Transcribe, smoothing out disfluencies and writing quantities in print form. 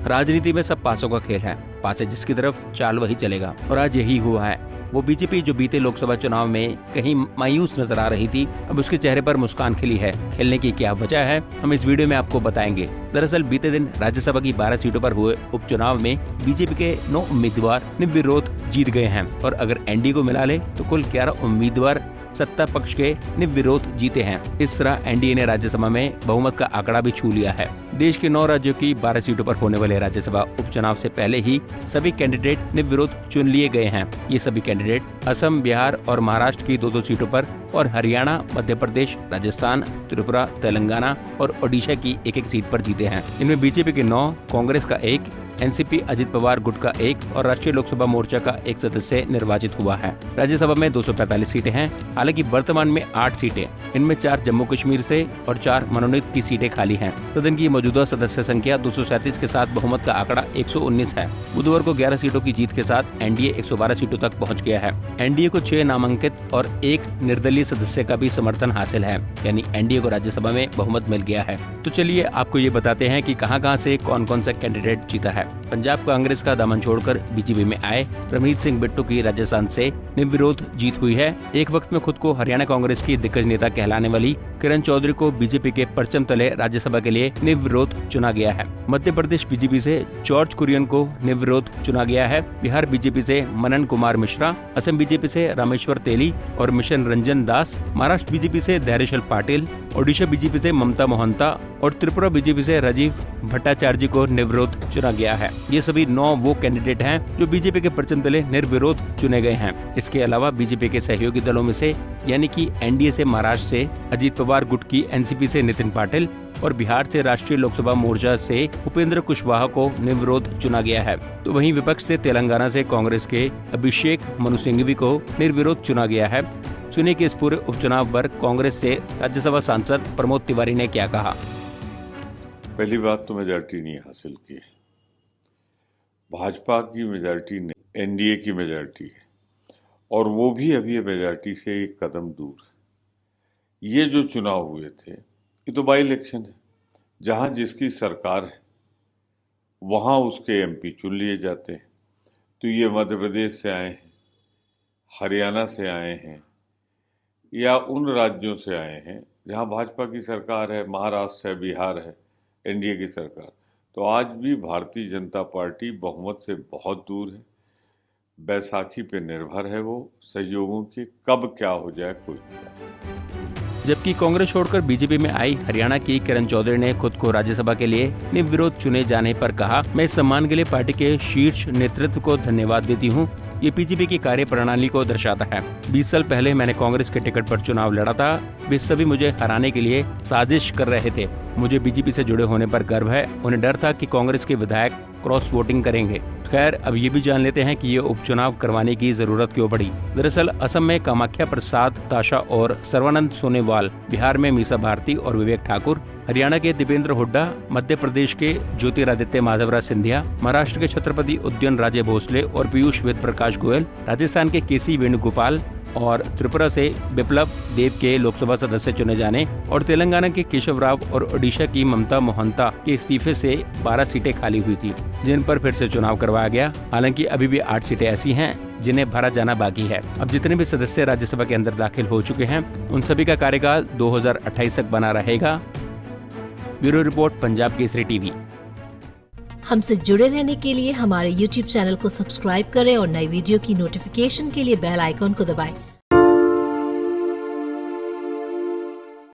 राजनीति में सब पासों का खेल है, पासे जिसकी तरफ चाल वही चलेगा, और आज यही हुआ है। वो बीजेपी जो बीते लोकसभा चुनाव में कहीं मायूस नजर आ रही थी, अब उसके चेहरे पर मुस्कान खिली है। खेलने की क्या वजह है, हम इस वीडियो में आपको बताएंगे। दरअसल बीते दिन राज्यसभा की 12 सीटों पर हुए उपचुनाव में बीजेपी के 9 उम्मीदवार निर्विरोध जीत गए हैं, और अगर एनडीए को मिला ले तो कुल 11 उम्मीदवार सत्ता पक्ष के निर्विरोध जीते हैं। इस तरह एनडीए ने राज्यसभा में बहुमत का आंकड़ा भी छू लिया है। देश के 9 राज्यों की 12 सीटों पर होने वाले राज्यसभा उपचुनाव से पहले ही सभी कैंडिडेट निर्विरोध चुन लिए गए हैं। ये सभी कैंडिडेट असम, बिहार और महाराष्ट्र की 2-2 सीटों पर और हरियाणा, मध्य प्रदेश, राजस्थान, त्रिपुरा, तेलंगाना और ओडिशा की 1-1 सीट पर जीते हैं। इनमें बीजेपी के 9, कांग्रेस का 1, एनसीपी अजित पवार गुट का 1 और राष्ट्रीय लोकसभा मोर्चा का 1 सदस्य निर्वाचित हुआ है। राज्यसभा में 245 सीटें हैं। हालांकि वर्तमान में 8 सीटें, इनमें 4 जम्मू कश्मीर से और 4 मनोनीत की सीटें खाली हैं। सदन की मौजूदा सदस्य संख्या 237 के साथ बहुमत का आंकड़ा 119 है। बुधवार को 11 सीटों की जीत के साथ एनडीए 112 सीटों तक पहुँच गया है। एनडीए को 6 नामांकित और 1 निर्दलीय सदस्य का भी समर्थन हासिल है, यानी एनडीए को राज्यसभा में बहुमत मिल गया है। तो चलिए आपको ये बताते हैं कि कहां से कौन सा कैंडिडेट जीता है। पंजाब कांग्रेस का दामन छोड़कर बीजेपी में आए प्रमनीत सिंह बिट्टू की राजस्थान से निर्विरोध जीत हुई है। एक वक्त में खुद को हरियाणा कांग्रेस की दिग्गज नेता कहलाने वाली किरण चौधरी को बीजेपी के परचम तले राज्यसभा के लिए निर्विरोध चुना गया है। मध्य प्रदेश बीजेपी से जॉर्ज कुरियन को निर्विरोध चुना गया है। बिहार बीजेपी से मनन कुमार मिश्रा, असम बीजेपी से रामेश्वर तेली और मिशन रंजन दास, महाराष्ट्र बीजेपी से धैर्यशील पाटिल, ओडिशा बीजेपी से ममता मोहंता और त्रिपुरा बीजेपी से राजीव भट्टाचार्य को निर्विरोध चुना गया है। ये सभी 9 वो कैंडिडेट हैं जो बीजेपी के परचम तले निर्विरोध चुने गए हैं। इसके अलावा बीजेपी के सहयोगी दलों में से यानी कि एनडीए से महाराष्ट्र से अजित पवार गुट की एनसीपी से नितिन पाटिल और बिहार से राष्ट्रीय लोकसभा मोर्चा से उपेंद्र कुशवाहा को निर्विरोध चुना गया है। तो वहीं विपक्ष से तेलंगाना से कांग्रेस के अभिषेक मनु सिंघवी को निर्विरोध चुना गया है। सुनिए कि इस पूरे उपचुनाव पर कांग्रेस से राज्यसभा सांसद प्रमोद तिवारी ने क्या कहा। पहली बात तो मेजॉरिटी नहीं हासिल की है। भाजपा की मेजॉरिटी नहीं, एनडीए की मेजॉरिटी है, और वो भी अभी मेजॉरिटी से एक कदम दूर है। ये जो चुनाव हुए थे, ये तो बाई इलेक्शन है। जहां जिसकी सरकार है वहां उसके एमपी चुन लिए जाते हैं। तो ये मध्य प्रदेश से आए हैं, हरियाणा से आए हैं या उन राज्यों से आए हैं जहां भाजपा की सरकार है, महाराष्ट्र है, बिहार है, एनडीए की सरकार। तो आज भी भारतीय जनता पार्टी बहुमत से बहुत दूर है। बैसाखी पे निर्भर है वो सहयोगों के, कब क्या हो जाए कोई नहीं जानता। जबकि कांग्रेस छोड़कर बीजेपी में आई हरियाणा की किरण चौधरी ने खुद को राज्यसभा के लिए निर्विरोध चुने जाने पर कहा, मैं इस सम्मान के लिए पार्टी के शीर्ष नेतृत्व को धन्यवाद देती हूँ। ये बीजेपी की कार्य प्रणाली को दर्शाता है। 20 साल पहले मैंने कांग्रेस के टिकट पर चुनाव लड़ा था। वे सभी मुझे हराने के लिए साजिश कर रहे थे। मुझे बीजेपी से जुड़े होने पर गर्व है। उन्हें डर था कि कांग्रेस के विधायक क्रॉस वोटिंग करेंगे। खैर, अब ये भी जान लेते हैं कि ये उपचुनाव करवाने की जरूरत क्यों पड़ी। दरअसल असम में कामाख्या प्रसाद ताशा और सर्वानंद सोनोवाल, बिहार में मीसा भारती और विवेक ठाकुर, हरियाणा के दीपेंद्र हुड्डा, मध्य प्रदेश के ज्योतिरादित्य माधवराज सिंधिया, महाराष्ट्र के छत्रपति उदयन राजे भोसले और पीयूष वेद प्रकाश गोयल, राजस्थान के केसी वेणुगोपाल और त्रिपुरा से बिप्लब देव के लोकसभा सदस्य चुने जाने और तेलंगाना के केशव राव और ओडिशा की ममता मोहंता के इस्तीफे से 12 सीटें खाली हुई थी, जिन पर फिर से चुनाव करवाया गया। हालांकि अभी भी 8 सीटें ऐसी हैं जिन्हें भरा जाना बाकी है। अब जितने भी सदस्य राज्यसभा के अंदर दाखिल हो चुके हैं, उन सभी का कार्यकाल 2028 तक बना रहेगा। Bureau report, Punjab Kesari TV. हमसे जुड़े रहने के लिए हमारे YouTube चैनल को सब्सक्राइब करें और नई वीडियो की नोटिफिकेशन के लिए बेल आइकॉन को दबाएं।